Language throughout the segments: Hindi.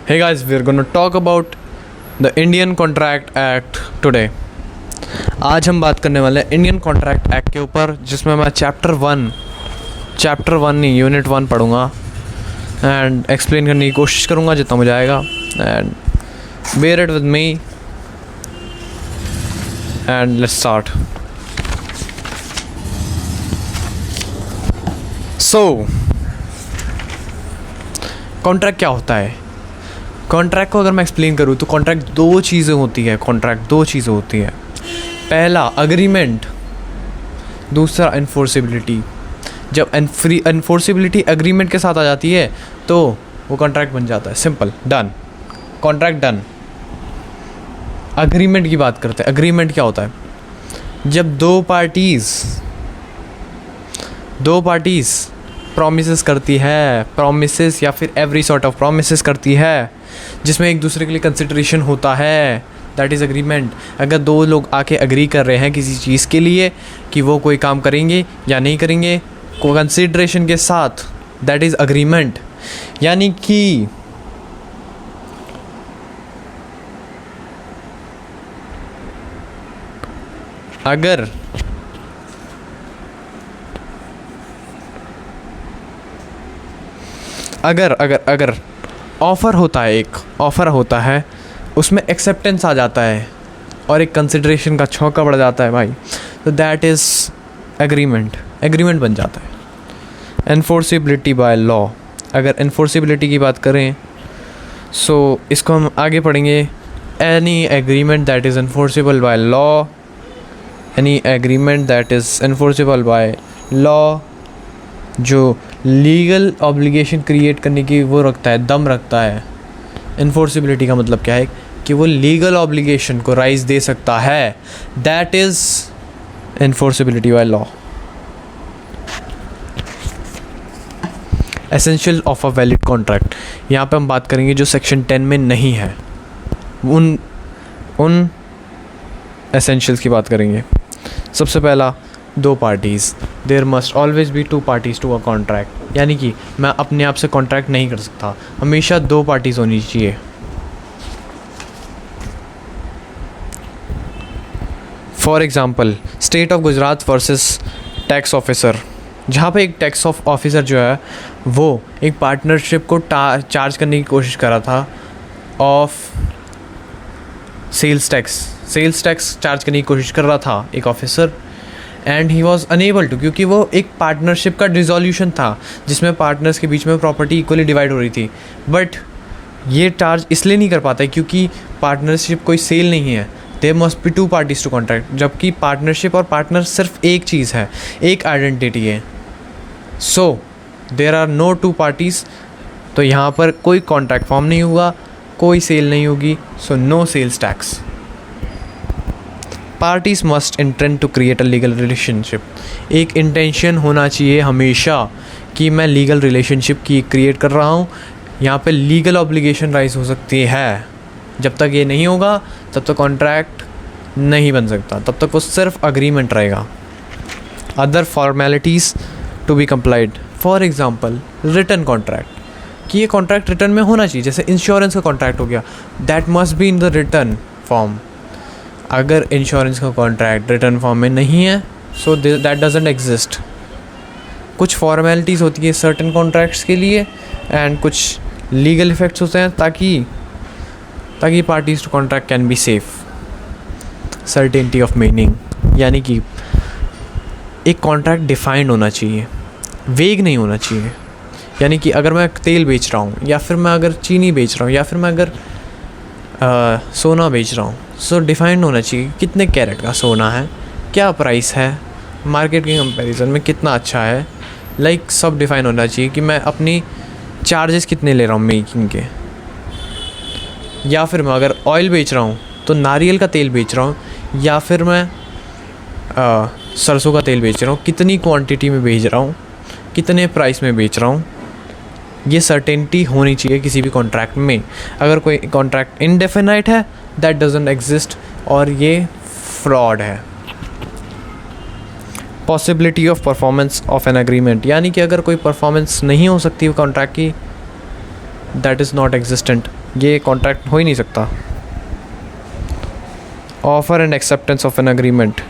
Hey guys, we're gonna talk about the Indian Contract Act today. आज हम बात करने वाले हैं इंडियन कॉन्ट्रैक्ट एक्ट के ऊपर, जिसमें मैं चैप्टर वन नहीं यूनिट 1 पढ़ूँगा एंड एक्सप्लेन करने की कोशिश करूँगा जितना मुझे आएगा. And bear it with me and let's start. So contract क्या होता है? कॉन्ट्रैक्ट को अगर मैं एक्सप्लेन करूँ तो कॉन्ट्रैक्ट दो चीज़ें होती है. पहला अग्रीमेंट, दूसरा एनफोर्सिबिलिटी. जब एनफोर्सिबिलिटी अग्रीमेंट के साथ आ जाती है तो वो कॉन्ट्रैक्ट बन जाता है. Simple, done, contract done. Agreement की बात करते हैं. अग्रीमेंट क्या होता है? जब दो पार्टीज़ प्रॉमिसेस करती है, प्रॉमिसेस या फिर एवरी सॉर्ट ऑफ प्रॉमिसेस करती है जिसमें एक दूसरे के लिए कंसिडरेशन होता है, दैट इज़ अग्रीमेंट. अगर दो लोग आके अग्री कर रहे हैं किसी चीज़ के लिए कि वो कोई काम करेंगे या नहीं करेंगे, को कंसिडरेशन के साथ, दैट इज़ अग्रीमेंट. यानी कि अगर ऑफ़र होता है, उसमें एक्सेप्टेंस आ जाता है और एक कंसिडरेशन का छौका बढ़ जाता है भाई, तो दैट इज़ एग्रीमेंट बन जाता है. Enforceability by law. अगर एनफोर्सिबिलिटी की बात करें सो इसको हम आगे पढ़ेंगे. Any agreement that is enforceable by law, जो लीगल ऑब्लिगेशन क्रिएट करने की वो रखता है, दम रखता है. इन्फोर्सिबिलिटी का मतलब क्या है? कि वो लीगल ऑब्लिगेशन को राइज दे सकता है, that is enforceability by law. Essential of a valid contract. यहाँ पे हम बात करेंगे जो सेक्शन 10 में नहीं है, उन एसेंशियल्स की बात करेंगे. सबसे पहला, दो parties. There must always be 2 parties to a contract. यानी कि मैं अपने आप से कॉन्ट्रैक्ट नहीं कर सकता, हमेशा 2 पार्टीज़ होनी चाहिए. For example, state of Gujarat versus tax officer, जहाँ पे एक टैक्स ऑफिसर जो है वो एक पार्टनरशिप को चार्ज करने की कोशिश कर रहा था ऑफ सेल्स टैक्स चार्ज करने की कोशिश कर रहा था एक officer, and he was unable to, क्योंकि वो एक पार्टनरशिप का डिसोल्यूशन था जिसमें पार्टनर्स के बीच में प्रॉपर्टी इक्वली डिवाइड हो रही थी. बट ये चार्ज इसलिए नहीं कर पाता क्योंकि पार्टनरशिप कोई सेल नहीं है. There must be 2 parties to contract. जबकि पार्टनरशिप और पार्टनर सिर्फ एक चीज़ है, एक आइडेंटिटी है. So there are no 2 parties. तो यहाँ पर कोई कॉन्ट्रैक्ट फॉर्म नहीं हुआ, कोई सेल नहीं होगी, so no sales tax. Parties must intend to create a legal relationship. एक इंटेंशन होना चाहिए हमेशा कि मैं लीगल रिलेशनशिप की क्रिएट कर रहा हूँ. यहाँ पे लीगल ऑब्लिगेशन राइज हो सकती है. जब तक ये नहीं होगा तब तक कॉन्ट्रैक्ट नहीं बन सकता, तब तक वो सिर्फ अग्रीमेंट रहेगा. Other formalities to be complied. For example, written contract, कि ये कॉन्ट्रैक्ट रिटर्न में होना चाहिए. जैसे इंश्योरेंस का कॉन्ट्रैक्ट हो गया, that must be in the written form. अगर इंश्योरेंस का कॉन्ट्रैक्ट रिटर्न फॉर्म में नहीं है सो दैट डजंट एग्जिस्ट. कुछ फॉर्मेलिटीज़ होती है सर्टेन कॉन्ट्रैक्ट्स के लिए एंड कुछ लीगल इफ़ेक्ट्स होते हैं ताकि parties to contract can be safe. Certainty of meaning, यानी कि एक कॉन्ट्रैक्ट डिफाइंड होना चाहिए, वेग नहीं होना चाहिए. यानी कि अगर मैं तेल बेच रहा हूँ, या फिर मैं अगर चीनी बेच रहा हूँ, या फिर मैं अगर सोना बेच रहा हूँ, सो डिफाइंड होना चाहिए कितने कैरेट का सोना है, क्या प्राइस है, मार्केट के कंपैरिजन में कितना अच्छा है. लाइक सब डिफाइन होना चाहिए कि मैं अपनी चार्जेस कितने ले रहा हूँ मेकिंग के. या फिर मैं अगर ऑयल बेच रहा हूँ तो नारियल का तेल बेच रहा हूँ, या फिर मैं सरसों का तेल बेच रहा हूँ, कितनी क्वांटिटी में बेच रहा हूँ, कितने प्राइस में बेच रहा हूँ. ये सर्टेनिटी होनी चाहिए किसी भी कॉन्ट्रैक्ट में. अगर कोई कॉन्ट्रैक्ट इनडेफिनाइट है, दैट डजंट एग्जिस्ट, और ये फ्रॉड है. Possibility of performance of an agreement, यानी कि अगर कोई परफॉर्मेंस नहीं हो सकती कॉन्ट्रैक्ट की दैट इज़ नॉट एग्जिस्टेंट, ये कॉन्ट्रैक्ट हो ही नहीं सकता। Offer and acceptance of an agreement,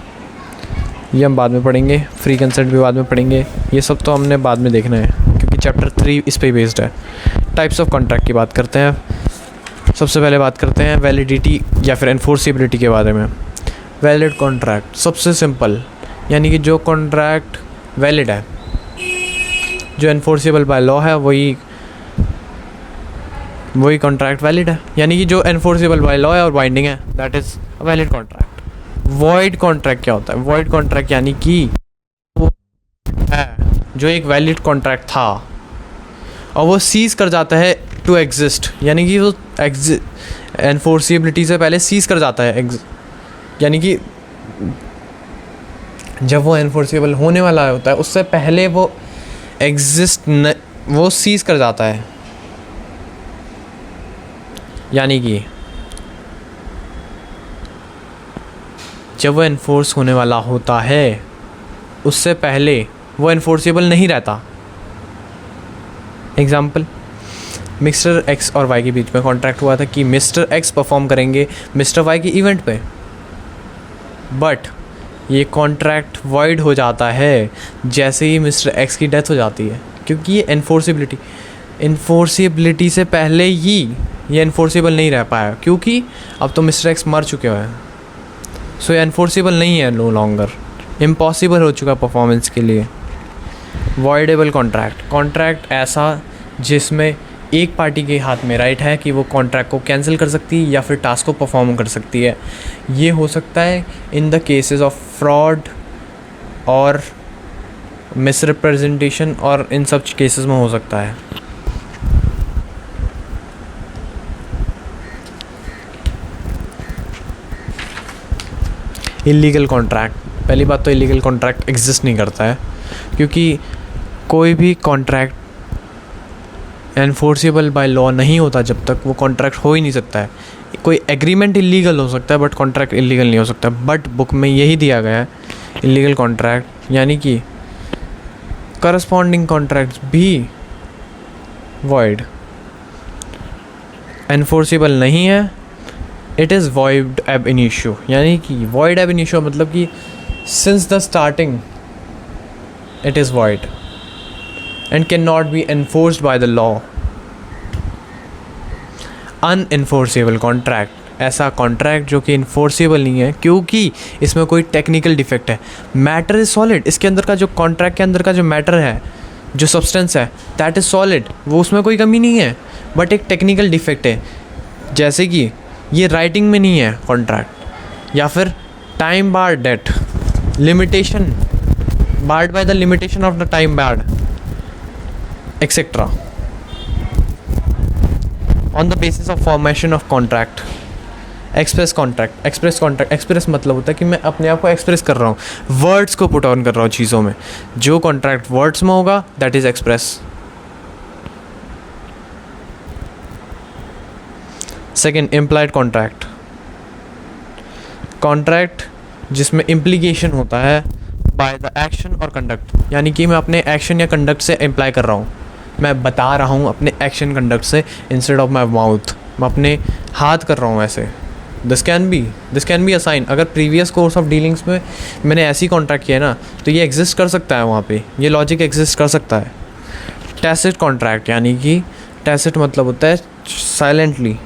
ये हम बाद में पढ़ेंगे, फ्री कंसेंट भी बाद में पढ़ेंगे, ये सब तो हमने बाद में देखना है क्योंकि चैप्टर 3 इस पे बेस्ड है। टाइप्स ऑफ कॉन्ट्रैक्ट की बात करते हैं। सबसे पहले बात करते हैं वैलिडिटी या फिर एनफोर्सिबिलिटी के बारे में। वैलिड कॉन्ट्रैक्ट सबसे सिंपल, यानी कि जो कॉन्ट्रैक्ट वैलिड है, जो एनफोर्सेबल बाय लॉ है, वही कॉन्ट्रैक्ट वैलिड है, यानी कि जो एनफोर्सेबल बाय लॉ है और बाइंडिंग है, that is valid contract. Void contract क्या होता है? वॉइड कॉन्ट्रैक्ट यानी कि वो है जो एक वैलिड कॉन्ट्रैक्ट था और वो सीज कर जाता है टू एग्जिस्ट, यानी कि वो एनफोर्सिबिलिटी से पहले सीज कर जाता है, यानी कि जब वो एनफोर्सेबल होने वाला होता है उससे पहले वो वो सीज कर जाता है। यानी कि जब वो एनफोर्स होने वाला होता है उससे पहले वो एनफोर्सेबल नहीं रहता। एग्जाम्पल, मिस्टर एक्स और वाई के बीच में कॉन्ट्रैक्ट हुआ था कि मिस्टर एक्स परफॉर्म करेंगे मिस्टर वाई के इवेंट पे, बट ये कॉन्ट्रैक्ट वॉइड हो जाता है जैसे ही मिस्टर एक्स की डेथ हो जाती है, क्योंकि ये एनफोर्सिबिलिटी से पहले ही ये एनफोर्सेबल नहीं रह पाया, क्योंकि अब तो मिस्टर एक्स मर चुके हुए हैं। सो ये एनफोर्सेबल नहीं है, नो लॉन्गर, इम्पॉसिबल हो चुका परफॉर्मेंस के लिए। वॉइडेबल कॉन्ट्रैक्ट ऐसा जिसमें एक पार्टी के हाथ में राइट है कि वो कॉन्ट्रैक्ट को कैंसिल कर सकती है या फिर टास्क को परफॉर्म कर सकती है। ये हो सकता है in the cases of fraud और मिसरिप्रेजेंटेशन, और इन सब केसेस में हो सकता है। इलीगल कॉन्ट्रैक्ट, पहली बात तो इलीगल कॉन्ट्रैक्ट एग्जिस्ट नहीं करता है, क्योंकि कोई भी कॉन्ट्रैक्ट एनफोर्सेबल बाय लॉ नहीं होता जब तक, वो कॉन्ट्रैक्ट हो ही नहीं सकता है। कोई एग्रीमेंट इलीगल हो सकता है बट कॉन्ट्रैक्ट इलीगल नहीं हो सकता। बट बुक में यही दिया गया है, इलीगल कॉन्ट्रैक्ट यानी कि करस्पॉन्डिंग कॉन्ट्रैक्ट्स भी वॉइड, एनफोर्सेबल नहीं है, it is void ab initio, यानी कि वॉइड एब इनिशियो मतलब कि since the starting it is void and cannot be enforced by the law। Unenforceable contract, ऐसा कॉन्ट्रैक्ट जो कि इन्फोर्सेबल नहीं है क्योंकि इसमें कोई टेक्निकल डिफेक्ट है। मैटर इज सॉलिड, इसके अंदर का जो कॉन्ट्रैक्ट के अंदर का जो मैटर है, जो सब्सटेंस है, दैट इज़ सॉलिड, वो उसमें कोई कमी नहीं है, बट एक टेक्निकल डिफेक्ट है। जैसे कि ये राइटिंग में नहीं है कॉन्ट्रैक्ट, या फिर time bar date limitation, barred by the limitation of the time barred etc. on the basis of formation of contract। Express मतलब होता है कि मैं अपने आप को एक्सप्रेस कर रहा हूँ, वर्ड्स को पुट ऑन कर रहा हूँ चीज़ों में। जो कॉन्ट्रैक्ट वर्ड्स में होगा that is express. Second, implied contract जिसमें इम्प्लीकेशन होता है बाय द एक्शन और कंडक्ट, यानी कि मैं अपने एक्शन या कंडक्ट से इम्प्लाई कर रहा हूँ, मैं बता रहा हूँ अपने एक्शन कंडक्ट से इंस्टेड ऑफ माई माउथ, मैं अपने हाथ कर रहा हूँ ऐसे। This can be a sign. अगर प्रीवियस कोर्स ऑफ डीलिंग्स में मैंने ऐसी कॉन्ट्रैक्ट किया ना तो ये एग्जिस्ट कर सकता है, वहाँ पे ये लॉजिक एग्जिस्ट कर सकता है। टैसिट कॉन्ट्रैक्ट, यानी कि टैसिट मतलब होता है साइलेंटली,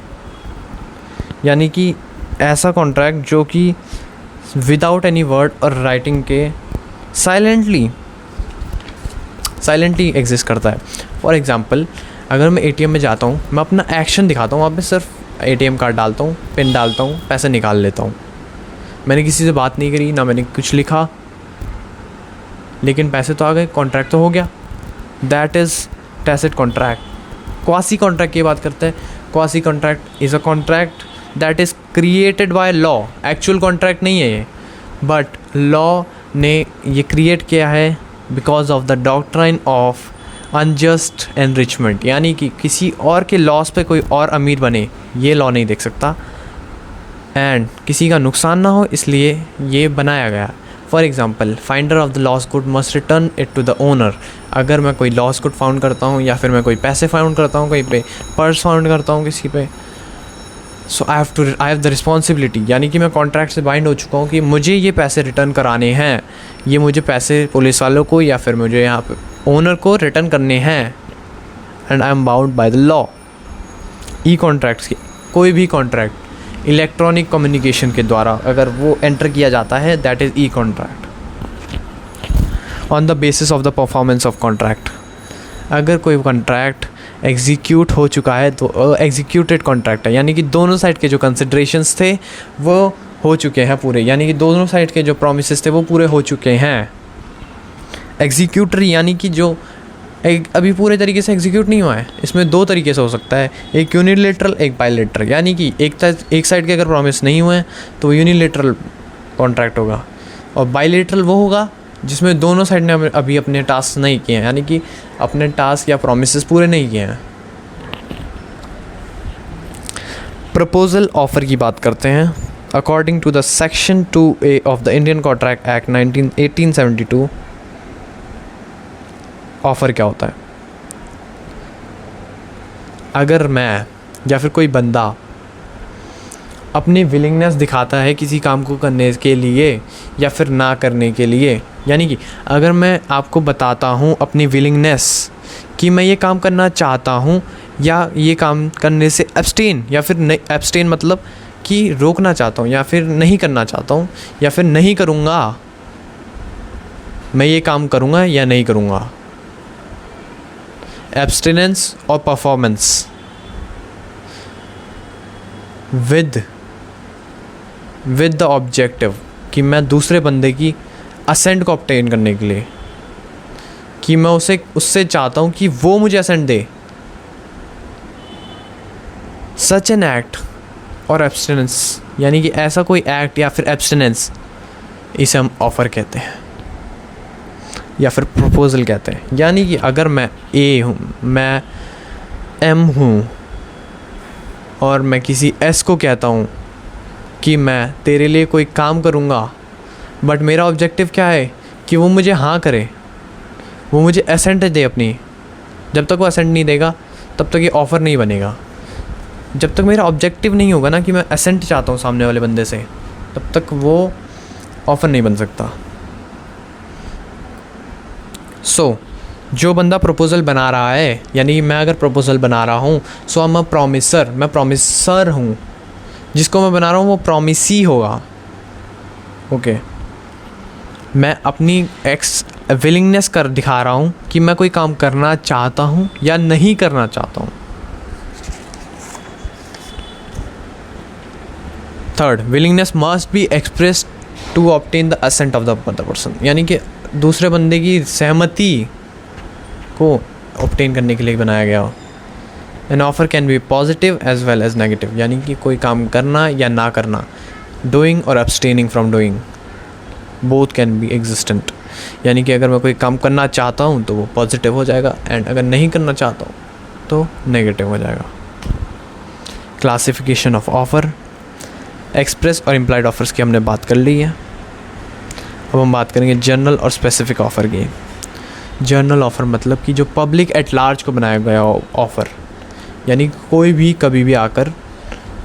यानी कि ऐसा कॉन्ट्रैक्ट जो कि विदाउट एनी वर्ड और राइटिंग के साइलेंटली एग्जिस्ट करता है। फॉर एग्ज़ाम्पल, अगर मैं एटीएम में जाता हूँ, मैं अपना एक्शन दिखाता हूँ, वहाँ पे सिर्फ एटीएम कार्ड डालता हूँ, पिन डालता हूँ, पैसे निकाल लेता हूँ, मैंने किसी से बात नहीं करी, ना मैंने कुछ लिखा, लेकिन पैसे तो आ गए, कॉन्ट्रैक्ट तो हो गया। That is tacit contract. Quasi contract की बात करते हैं। Quasi contract is a contract that is created by law. Actual contract नहीं है ये, बट लॉ ने ये क्रिएट किया है because of the doctrine of unjust enrichment, यानी कि किसी और के लॉस पे कोई और अमीर बने ये लॉ नहीं देख सकता, एंड किसी का नुकसान ना हो इसलिए ये बनाया गया। For example, finder of the lost good must return it to the owner. अगर मैं कोई लॉस्ट गुड फाउंड करता हूँ या फिर मैं कोई पैसे फाउंड करता हूँ कहीं पे, पर्स फाउंड करता हूँ किसी पे, सो आई हैव द रिस्पॉन्सिबिलिटी, यानी कि मैं कॉन्ट्रैक्ट से बाइंड हो चुका हूँ कि मुझे ये पैसे रिटर्न कराने हैं, ये मुझे पैसे पुलिस वालों को या फिर मुझे यहाँ पे ओनर को रिटर्न करने हैं, and I am bound by the law. E contracts की कोई भी कॉन्ट्रैक्ट इलेक्ट्रॉनिक कम्युनिकेशन के द्वारा अगर वो एंटर किया जाता है, that is E contract. On the basis of the performance of contract, अगर कोई कॉन्ट्रैक्ट एग्जीक्यूट हो चुका है तो एग्जीक्यूटेड कॉन्ट्रैक्ट है, यानी कि दोनों साइड के जो कंसिड्रेशंस थे वो हो चुके हैं पूरे, यानी कि दोनों साइड के जो प्रोमिसेस थे वो पूरे हो चुके हैं। एग्जीक्यूटरी यानी कि जो अभी पूरे तरीके से एग्जीक्यूट नहीं हुआ है, इसमें दो तरीके से हो सकता है, एक यूनिलेटरल एक बायलेटरल, यानी कि एक साइड के अगर प्रॉमिस नहीं हुए हैं तो यूनिलेटरल कॉन्ट्रैक्ट होगा, और बायलेटरल वो होगा जिसमें दोनों साइड ने अभी अपने टास्क नहीं किए हैं, यानी कि अपने टास्क या प्रोमिसेस पूरे नहीं किए हैं। प्रपोजल ऑफर की बात करते हैं। According to the section 2A of the Indian contract act 1872, offer क्या होता है? अगर मैं या फिर कोई बंदा अपनी विलिंगनेस दिखाता है किसी काम को करने के लिए या फिर ना करने के लिए, यानी कि अगर मैं आपको बताता हूँ अपनी विलिंगनेस कि मैं ये काम करना चाहता हूँ या ये काम करने से एब्सटेन, या फिर नहीं एब्सटेन मतलब कि रोकना चाहता हूँ या फिर नहीं करना चाहता हूँ या फिर नहीं करूँगा, मैं ये काम करूँगा या नहीं करूँगा। एब्सटिनेंस और परफॉर्मेंस विद द ऑब्जेक्टिव कि मैं दूसरे बंदे की असेंट को ऑब्टेन करने के लिए, कि मैं उससे चाहता हूँ कि वो मुझे असेंट दे। सच एन एक्ट और एब्सटिनेंस, यानी कि ऐसा कोई एक्ट या फिर एब्सटिनेंस, इसे हम ऑफ़र कहते हैं या फिर प्रपोजल कहते हैं। यानी कि अगर मैं ए हूँ, मैं एम हूँ और मैं किसी एस को कहता हूँ कि मैं तेरे लिए कोई काम करूँगा, बट मेरा ऑब्जेक्टिव क्या है कि वो मुझे हाँ करे, वो मुझे एसेंट दे अपनी। जब तक वो एसेंट नहीं देगा तब तक ये ऑफ़र नहीं बनेगा। जब तक मेरा ऑब्जेक्टिव नहीं होगा ना कि मैं एसेंट चाहता हूँ सामने वाले बंदे से, तब तक वो ऑफ़र नहीं बन सकता। जो बंदा प्रपोज़ल बना रहा है, यानी मैं अगर प्रपोज़ल बना रहा हूँ, सो आई एम अ प्रॉमिसर, मैं प्रॉमिसर हूँ, जिसको मैं बना रहा हूँ वो प्रॉमिसी होगा। ओके, मैं अपनी विलिंगनेस कर दिखा रहा हूँ कि मैं कोई काम करना चाहता हूँ या नहीं करना चाहता हूँ। Third, willingness must be expressed to obtain the assent of the other person, यानी कि दूसरे बंदे की सहमति को ऑब्टेन करने के लिए बनाया गया हो। An offer can be positive as well as negative, यानी कि कोई काम करना या ना करना, डूइंग और abstaining from doing, both can be existent. यानी कि अगर मैं कोई काम करना चाहता हूँ तो वो पॉजिटिव हो जाएगा, एंड अगर नहीं करना चाहता हूँ तो नेगेटिव हो जाएगा। क्लासिफिकेशन ऑफ ऑफ़र, एक्सप्रेस और इम्प्लाइड ऑफर्स की हमने बात कर ली है। अब हम बात करेंगे जनरल और स्पेसिफिक ऑफ़र की। जनरल ऑफ़र मतलब कि जो पब्लिक एट लार्ज को बनाया गया ऑफ़र, यानी कोई भी कभी भी आकर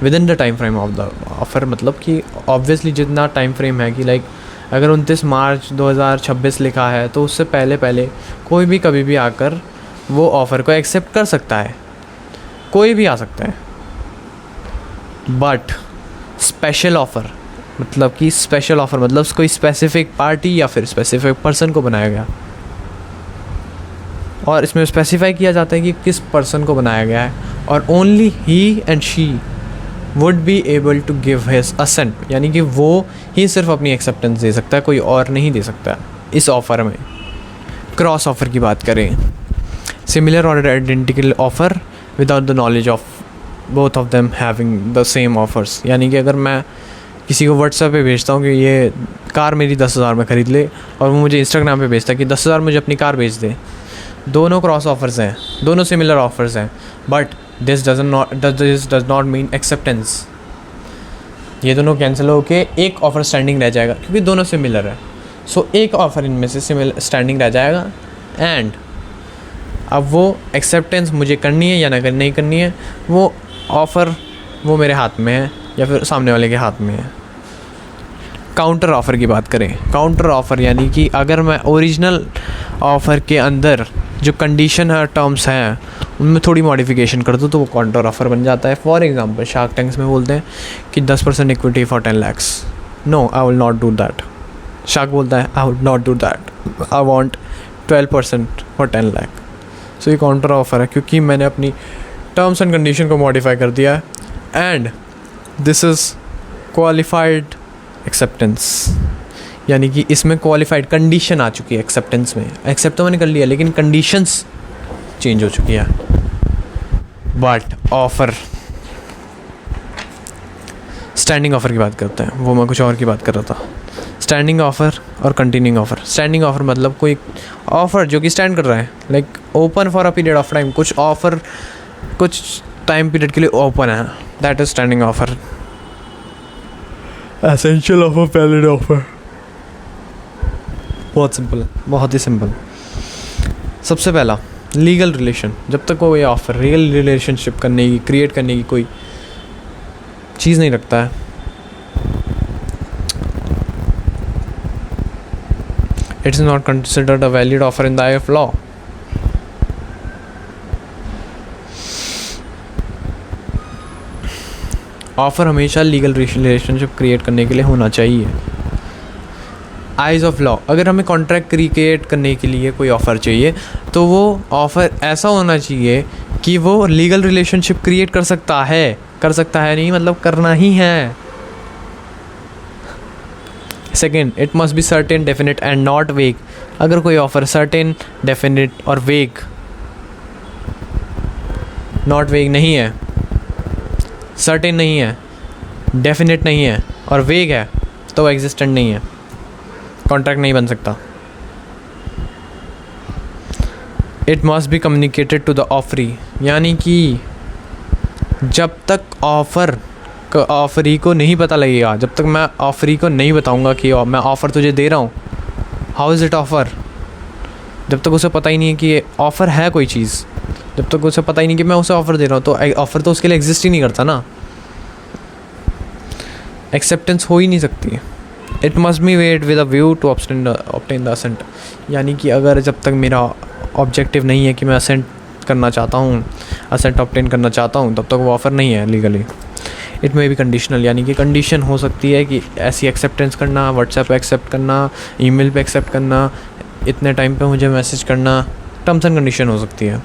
with in the time frame of the offer, मतलब कि ऑब्वियसली जितना टाइम फ्रेम है कि लाइक अगर 29 मार्च 2026 लिखा है तो उससे पहले कोई भी कभी भी आकर वो ऑफ़र को एक्सेप्ट कर सकता है, कोई भी आ सकता है। बट स्पेशल ऑफ़र मतलब कि स्पेशल ऑफ़र मतलब कोई स्पेसिफिक पार्टी या फिर स्पेसिफिक पर्सन को बनाया गया, और इसमें स्पेसिफाई किया जाता है कि किस पर्सन को बनाया गया है, और only he and she would be able to give his assent, यानी कि वो ही सिर्फ अपनी एक्सेप्टेंस दे सकता है, कोई और नहीं दे सकता इस ऑफ़र में। क्रॉस ऑफ़र की बात करें, सिमिलर और identical offer without the knowledge of both of them having the same offers, यानी कि अगर मैं किसी को व्हाट्सएप पे भेजता हूँ कि ये कार मेरी 10,000 में ख़रीद ले, और वो मुझे इंस्टाग्राम पे भेजता है कि 10,000 मुझे अपनी कार भेज दे, दोनों क्रॉस ऑफर्स हैं, दोनों सिमिलर ऑफर्स हैं, but this does not mean acceptance. ये दोनों कैंसिल होके एक ऑफ़र स्टैंडिंग रह जाएगा क्योंकि दोनों सिमिलर है। सो एक ऑफ़र इनमें से सिमिलर स्टैंडिंग रह जाएगा एंड अब वो एक्सेप्टेंस मुझे करनी है या नहीं करनी है, वो ऑफ़र वो मेरे हाथ में है या फिर सामने वाले के हाथ में है। काउंटर ऑफ़र की बात करें, काउंटर ऑफ़र यानी कि अगर मैं ओरिजिनल ऑफ़र के अंदर जो कंडीशन है टर्म्स हैं उनमें थोड़ी मॉडिफिकेशन कर दूँ तो वो काउंटर ऑफ़र बन जाता है। फॉर एग्जांपल शार्क टैंक्स में बोलते हैं कि 10% equity for 10 lakhs। No, I will not do that. Shark बोलता है I will not do that, I want 12% for 10 lakh। सो ये काउंटर ऑफ़र है क्योंकि मैंने अपनी टर्म्स एंड कंडीशन को मॉडिफाई कर दिया है and this is qualified acceptance, यानी कि इसमें क्वालिफाइड कंडीशन आ चुकी है एक्सेप्टेंस में। एक्सेप्ट तो मैंने कर लिया लेकिन कंडीशंस चेंज हो चुकी है। बट ऑफ़र, स्टैंडिंग ऑफ़र की बात करते हैं, वो मैं कुछ और की बात कर रहा था। स्टैंडिंग ऑफ़र और कंटिन्यूइंग ऑफ़र। स्टैंडिंग ऑफ़र मतलब कोई ऑफ़र जो कि स्टैंड कर रहा है, like open for a period of time. कुछ ऑफ़र कुछ टाइम पीरियड के लिए ओपन है, that is standing offer. Essential offer, valid offer, बहुत सिंपल है, बहुत ही सिंपल। सबसे पहला लीगल रिलेशन। जब तक कोई ऑफ़र लीगल रिलेशनशिप करने की, क्रिएट करने की कोई चीज़ नहीं रखता है, it is not considered a valid offer in the I of law. Offer हमेशा लीगल रिलेशनशिप क्रिएट करने के लिए होना चाहिए। आइज़ ऑफ लॉ, अगर हमें कॉन्ट्रैक्ट क्रिएट करने के लिए कोई ऑफ़र चाहिए तो वो ऑफ़र ऐसा होना चाहिए कि वो लीगल रिलेशनशिप क्रिएट कर सकता है नहीं मतलब करना ही है। Second, it must be certain, definite and not वेग। अगर कोई ऑफ़र सर्टेन, डेफिनेट और वेग, नॉट वेग नहीं है, सर्टेन नहीं है, डेफिनेट नहीं है और वेग है तो एग्जिस्टेंट नहीं है, कॉन्ट्रैक्ट नहीं बन सकता। It must be communicated to the offeree, यानी कि जब तक ऑफरी को नहीं पता लगेगा, जब तक मैं ऑफरी को नहीं बताऊंगा कि मैं ऑफ़र तुझे दे रहा हूँ, हाउ इज़ इट ऑफ़र, जब तक उसे पता ही नहीं है कि ये ऑफ़र है कोई चीज़, जब तक उसे पता ही नहीं कि मैं उसे ऑफ़र दे रहा हूँ तो ऑफ़र तो उसके लिए एग्जिस्ट ही नहीं करता ना, एक्सेप्टेंस हो ही नहीं सकती। It must be made with a view to obtain the assent, यानी कि अगर जब तक मेरा ऑब्जेक्टिव नहीं है कि मैं असेंट करना चाहता हूँ, असेंट ऑब्टेन करना चाहता हूँ, तब तक वो ऑफ़र नहीं है legally. It may be conditional, यानी कि कंडीशन हो सकती है कि ऐसी एक्सेप्टेंस करना, व्हाट्सएप पे एक्सेप्ट करना, ईमेल पे एक्सेप्ट करना, इतने टाइम पे मुझे मैसेज करना, टर्म्स एंड कंडीशन हो सकती है।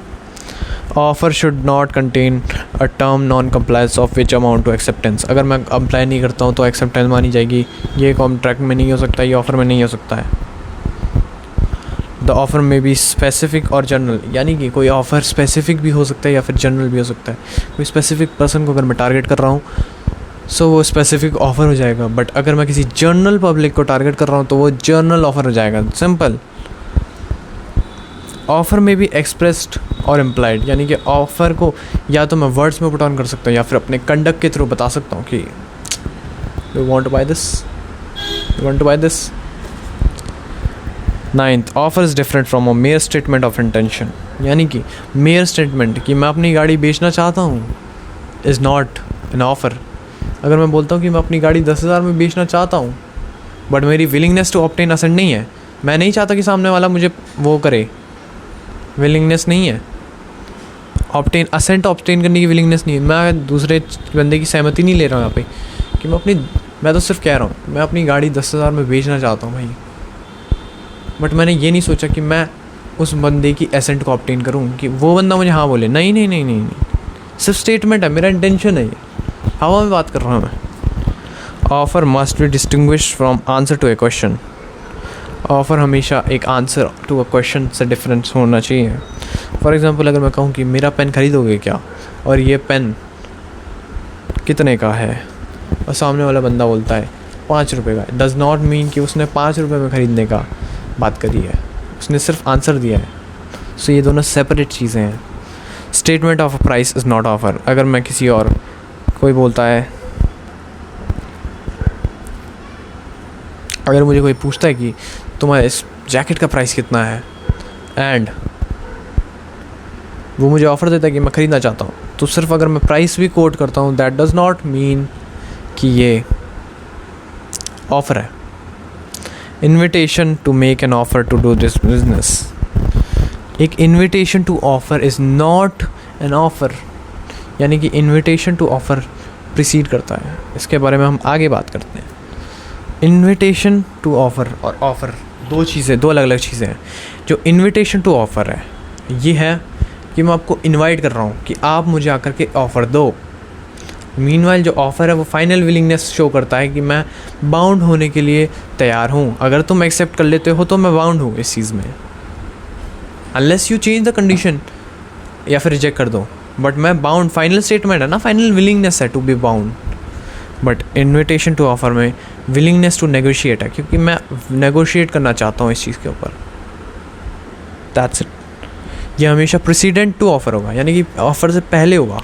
Offer should not contain a term non compliance of which amount to acceptance. अगर मैं अप्लाई नहीं करता हूँ तो एक्सेप्टेंस मानी जाएगी, ये कॉन्ट्रैक्ट में नहीं हो सकता, ये ऑफ़र में नहीं हो सकता है। द ऑफ़र में बी स्पेसिफिक और जनरल, यानी कि कोई ऑफ़र स्पेसिफिक भी हो सकता है या फिर जनरल भी हो सकता है। कोई स्पेसिफिक पर्सन को अगर मैं टारगेट कर रहा हूँ सो वो स्पेसिफिक ऑफ़र हो जाएगा, बट अगर मैं किसी जनरल पब्लिक को टारगेट कर रहा हूँ तो वो जनरल ऑफ़र हो जाएगा, सिंपल। ऑफ़र में भी एक्सप्रेस्ड और इम्प्लाइड, यानी कि ऑफ़र को या तो मैं वर्ड्स में पुट ऑन कर सकता हूँ या फिर अपने कंडक्ट के थ्रू बता सकता हूँ कि you want to buy this, you want to buy this. Ninth, offer is different from a mere statement of intention, यानी कि मेयर स्टेटमेंट कि मैं अपनी गाड़ी बेचना चाहता हूँ इज़ नॉट एन ऑफ़र। अगर मैं बोलता हूँ कि मैं अपनी गाड़ी 10,000 में बेचना चाहता हूँ बट मेरी विलिंगनेस टू ऑब्टेन असेंट नहीं है, मैं नहीं चाहता कि सामने वाला मुझे वो करे, विलिंगनेस नहीं है, ऑब्टेन असेंट ऑब्टेन करने की विलिंगनेस नहीं है, मैं दूसरे बंदे की सहमति नहीं ले रहा हूँ यहाँ पे कि मैं तो सिर्फ कह रहा हूँ मैं अपनी गाड़ी 10,000 में बेचना चाहता हूँ भाई, बट मैंने ये नहीं सोचा कि मैं उस बंदे की एसेंट को ऑब्टेन करूँ कि वो बंदा मुझे हाँ बोले। नहीं नहीं नहीं नहीं नहीं, सिर्फ स्टेटमेंट है, मेरा इंटेंशन है, ये हवा में बात कर रहा हूँ मैं। Offer must be distinguish from answer to a question, offer हमेशा एक आंसर टू अ क्वेश्चन से डिफरेंस होना चाहिए। फॉर एग्ज़ाम्पल अगर मैं कहूँ कि मेरा पेन ख़रीदोगे क्या और ये पेन कितने का है और सामने वाला बंदा बोलता है 5 रुपये का, डज़ नॉट मीन कि उसने 5 रुपये में ख़रीदने का बात करी है, उसने सिर्फ आंसर दिया है। सो ये दोनों सेपरेट चीज़ें हैं। Statement of a price is not offer. अगर मैं किसी और कोई बोलता है, अगर मुझे कोई पूछता है कि तुम्हारे इस जैकेट का प्राइस कितना है, एंड वो मुझे ऑफ़र देता है कि मैं ख़रीदना चाहता हूँ, तो सिर्फ अगर मैं प्राइस भी कोट करता हूँ दैट डज़ नॉट मीन कि ये ऑफ़र है। Invitation to make an offer to do this business, एक invitation to offer is not an offer, यानी कि इन्विटेशन टू ऑफ़र प्रीसीड करता है। इसके बारे में हम आगे बात करते हैं। इन्विटेशन टू ऑफ़र और ऑफ़र दो अलग अलग चीज़ें हैं। जो इन्विटेशन टू ऑफ़र है ये है कि मैं आपको इनवाइट कर रहा हूँ कि आप मुझे आकर के ऑफ़र दो। मीनवाइल जो ऑफ़र है वो फाइनल विलिंगनेस शो करता है कि मैं बाउंड होने के लिए तैयार हूँ। अगर तुम एक्सेप्ट कर लेते हो तो मैं बाउंड हूँ इस चीज़ में, unless you change the condition या फिर रिजेक्ट कर दो, बट मैं बाउंड, फाइनल स्टेटमेंट है ना, फाइनल विलिंगनेस है to be bound. But invitation to offer में विलिंगनेस टू नेगोशिएट है, क्योंकि मैं नेगोशिएट करना चाहता हूँ इस चीज़ के ऊपर। That's it. ये हमेशा प्रेसिडेंट टू ऑफ़र होगा, यानी कि ऑफ़र से पहले होगा।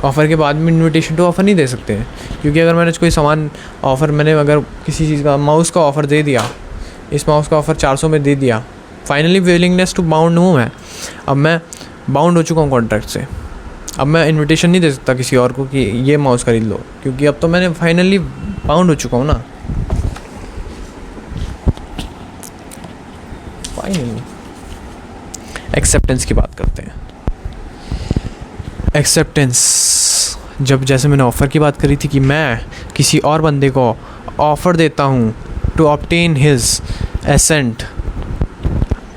ऑफ़र के बाद में इन्विटेशन टू ऑफ़र नहीं दे सकते हैं, क्योंकि अगर मैंने कोई सामान ऑफ़र, मैंने अगर किसी चीज़ का माउस का ऑफ़र दे दिया, इस माउस का ऑफ़र 400 में दे दिया, फाइनली विलिंगनेस टू बाउंड हूँ मैं, अब मैं बाउंड हो चुका हूँ कॉन्ट्रैक्ट से। अब मैं इन्विटेशन नहीं दे सकता किसी और को कि ये माउस खरीद लो, क्योंकि अब तो मैंने फाइनली बाउंड हो चुका हूँ ना। फाइनली एक्सेप्टेंस की बात करते हैं। एक्सेप्टेंस, जब जैसे मैंने ऑफ़र की बात करी थी कि मैं किसी और बंदे को ऑफ़र देता हूँ टू ऑब्टेन हिज एसेंट,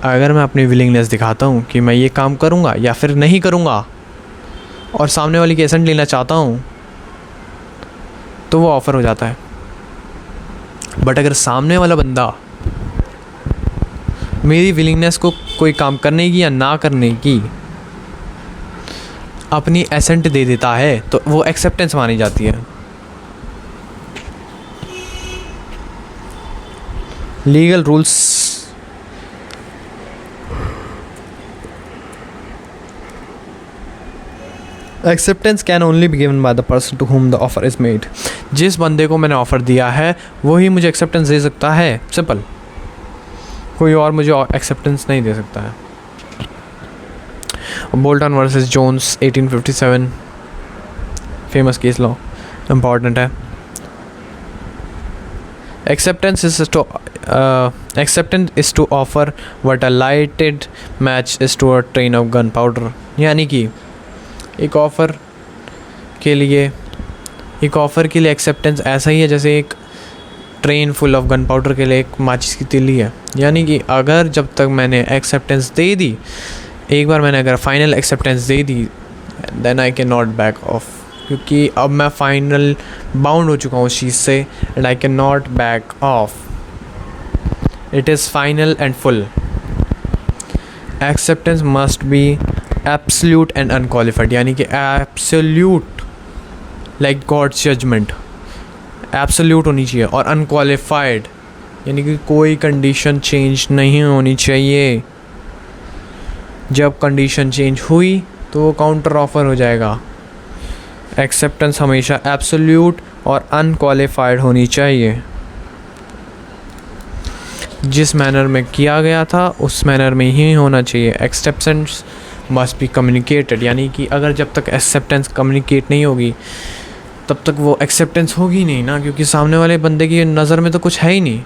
अगर मैं अपनी विलिंगनेस दिखाता हूँ कि मैं ये काम करूँगा या फिर नहीं करूँगा और सामने वाली की एसेंट लेना चाहता हूँ, तो वो ऑफ़र हो जाता है। बट अगर सामने वाला बंदा मेरी विलिंगनेस को कोई काम करने की या ना करने की अपनी एसेंट दे देता है, तो वो एक्सेप्टेंस मानी जाती है। Legal rules, acceptance can only be given by the person to whom the offer is made. जिस बंदे को मैंने ऑफ़र दिया है वही मुझे एक्सेप्टेंस दे सकता है, सिंपल। कोई और मुझे एक्सेप्टेंस नहीं दे सकता है। Bolton versus Jones 1857 famous case law important है। Acceptance is to offer what a lighted match is to a train of gunpowder, यानी कि एक ऑफ़र के लिए एक्सेप्टेंस ऐसा ही है जैसे एक train full of gun powder के लिए एक माचिस की तीली है। यानी कि अगर जब तक मैंने एक्सेप्टेंस दे दी, एक बार मैंने अगर फाइनल एक्सेप्टेंस दे दी, then I can not back off, क्योंकि अब मैं फाइनल बाउंड हो चुका हूँ उस चीज़ से, and I can not back off. It is final and full. Acceptance must be absolute and unqualified, यानी कि absolute like God's judgment, absolute होनी चाहिए, और अनक्वालिफाइड यानी कि कोई कंडीशन चेंज नहीं होनी चाहिए। जब कंडीशन चेंज हुई तो वो काउंटर ऑफर हो जाएगा। एक्सेप्टेंस हमेशा एब्सोल्यूट और अनक्वालिफाइड होनी चाहिए। जिस मैनर में किया गया था उस मैनर में ही होना चाहिए। एक्सेप्टेंस मस्ट बी कम्युनिकेटेड, यानी कि अगर जब तक एक्सेप्टेंस कम्युनिकेट नहीं होगी तब तक वो एक्सेप्टेंस होगी नहीं ना, क्योंकि सामने वाले बंदे की नज़र में तो कुछ है ही नहीं।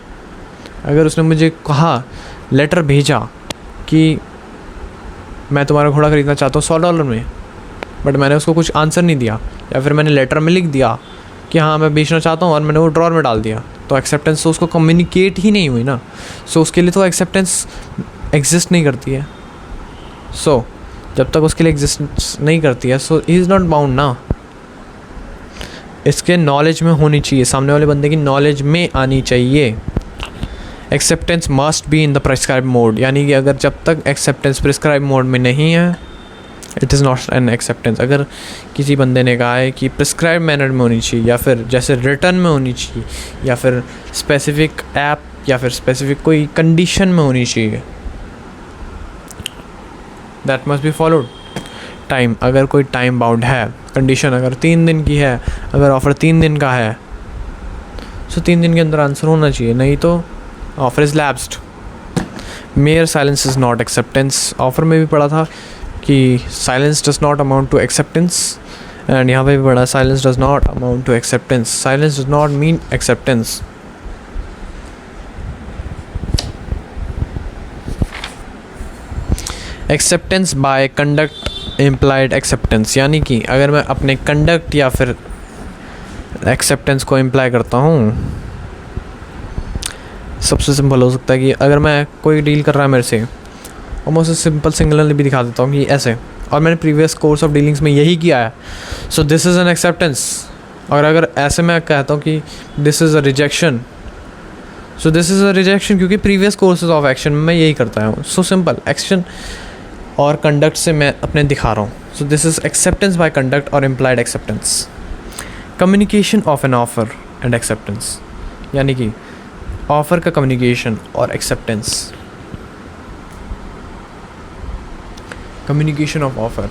अगर उसने मुझे कहा, लेटर भेजा कि मैं तुम्हारा घोड़ा ख़रीदना चाहता हूँ $100 में, बट मैंने उसको कुछ आंसर नहीं दिया, या फिर मैंने लेटर में लिख दिया कि हाँ मैं बेचना चाहता हूँ और मैंने वो ड्रॉर में डाल दिया, तो एक्सेप्टेंस तो उसको कम्युनिकेट ही नहीं हुई ना। सो उसके लिए तो एक्सेप्टेंस एग्जिस्ट नहीं करती है। सो जब तक उसके लिए एग्जिस्ट नहीं करती है, सो ही इज़ नॉट बाउंड ना। इसके नॉलेज में होनी चाहिए, सामने वाले बंदे की नॉलेज में आनी चाहिए। Acceptance must be in the prescribe mode, यानी कि अगर जब तक एक्सेप्टेंस प्रिस्क्राइब मोड में नहीं है, it is not N acceptance. अगर किसी बंदे ने कहा है कि प्रिस्क्राइब मैनर में होनी चाहिए, या फिर जैसे रिटर्न में होनी चाहिए, या फिर स्पेसिफिक ऐप, या फिर स्पेसिफिक कोई कंडीशन में होनी चाहिए, that must be followed. Time, अगर कोई टाइम बाउंड है, कंडीशन अगर 3 दिन की है, अगर ऑफ़र 3 दिन का है, सो 3 दिन के अंदर आंसर होना चाहिए, नहीं तो offer is lapsed. Mere silence is not acceptance. Offer में भी पढ़ा था कि silence does not amount to acceptance, and यहाँ पे भी पढ़ा silence does not amount to acceptance. Silence does not mean acceptance. Acceptance by conduct implied acceptance, यानी कि अगर मैं अपने कंडक्ट या फिर एक्सेप्टेंस को इम्प्लाई करता हूँ, सबसे सिंपल हो सकता है कि अगर मैं कोई डील कर रहा है मेरे से और मैं उसे सिंपल सिंगुलरली भी दिखा देता हूँ कि ऐसे, और मैंने प्रीवियस कोर्स ऑफ डीलिंग्स में यही किया है, so this is an acceptance. और अगर ऐसे मैं कहता हूँ कि this is a rejection, so this is a rejection, क्योंकि प्रीवियस कोर्सेज ऑफ एक्शन में मैं यही करता हूँ। सो सिंपल, एक्शन और कंडक्ट से मैं अपने दिखा रहा हूँ। So this is acceptance by conduct और implied acceptance. Communication of an offer and acceptance, यानी कि ऑफ़र का कम्युनिकेशन और acceptance. Communication of offer,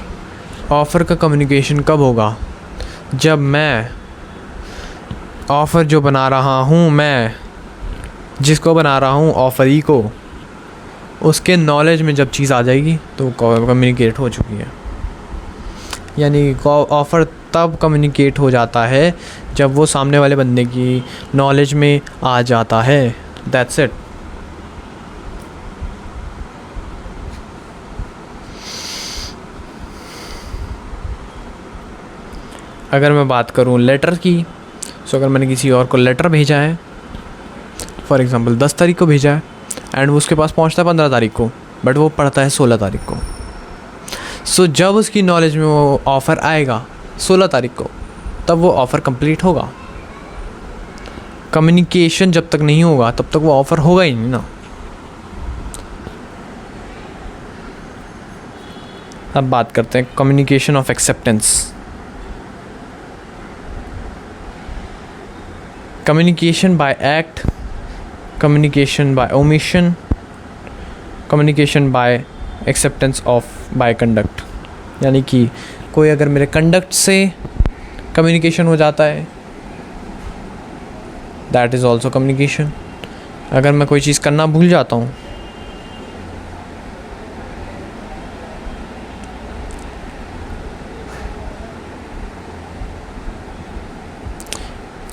offer का कम्युनिकेशन कब होगा? जब मैं ऑफ़र जो बना रहा हूँ, मैं जिसको बना रहा हूँ ऑफ़री को, उसके नॉलेज में जब चीज़ आ जाएगी तो कम्युनिकेट हो चुकी है। यानी ऑफ़र तब कम्युनिकेट हो जाता है जब वो सामने वाले बंदे की नॉलेज में आ जाता है। That's it. अगर मैं बात करूँ लेटर की, सो अगर मैंने किसी और को लेटर भेजा है, फॉर एग्ज़ाम्पल 10 तारीख को भेजा है, एंड वो उसके पास पहुँचता है 15 तारीख को, बट वो पढ़ता है 16 तारीख को। सो जब उसकी नॉलेज में वो ऑफ़र आएगा 16 तारीख को, तब वो ऑफ़र कंप्लीट होगा। कम्युनिकेशन जब तक नहीं होगा तब तक वो ऑफ़र होगा ही नहीं ना। अब बात करते हैं communication of acceptance. Communication by act, communication by omission, communication by acceptance of by conduct, यानी कि कोई अगर मेरे कंडक्ट से कम्युनिकेशन हो जाता है, दैट इज़ ऑल्सो कम्युनिकेशन। अगर मैं कोई चीज़ करना भूल जाता हूँ,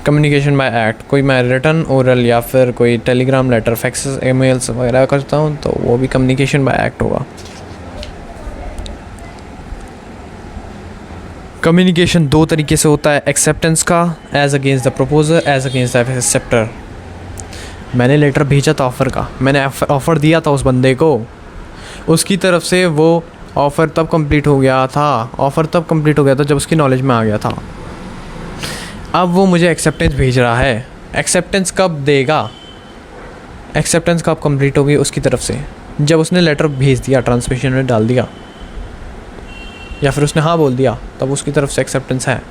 कम्युनिकेशन बाय एक्ट, कोई मैं रिटर्न ओरल या फिर कोई टेलीग्राम लेटर फैक्सेस ईमेल्स वगैरह करता हूँ तो वो भी कम्युनिकेशन बाय एक्ट होगा। कम्युनिकेशन दो तरीके से होता है एक्सेप्टेंस का, as against the proposer, as against the acceptor. मैंने लेटर भेजा था ऑफ़र का, मैंने ऑफ़र दिया था उस बंदे को, उसकी तरफ से वो ऑफ़र तब कंप्लीट हो गया था, ऑफ़र तब कंप्लीट हो गया था जब उसकी नॉलेज में आ गया था। अब वो मुझे एक्सेप्टेंस भेज रहा है। एक्सेप्टेंस कब देगा? एक्सेप्टेंस कब कंप्लीट होगी उसकी तरफ से? जब उसने लेटर भेज दिया, ट्रांसमिशन में डाल दिया, या फिर उसने हाँ बोल दिया, तब उसकी तरफ से एक्सेप्टेंस है।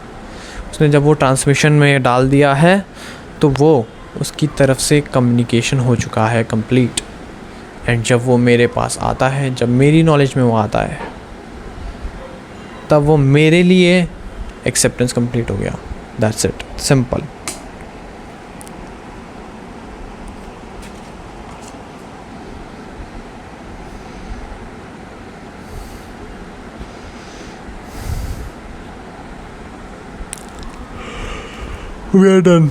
उसने जब वो ट्रांसमिशन में डाल दिया है तो वो उसकी तरफ से कम्युनिकेशन हो चुका है कंप्लीट। एंड जब वो मेरे पास आता है, जब मेरी नॉलेज में वो आता है, तब वो मेरे लिए एक्सेप्टेंस कंप्लीट हो गया। That's it, simple. We are done.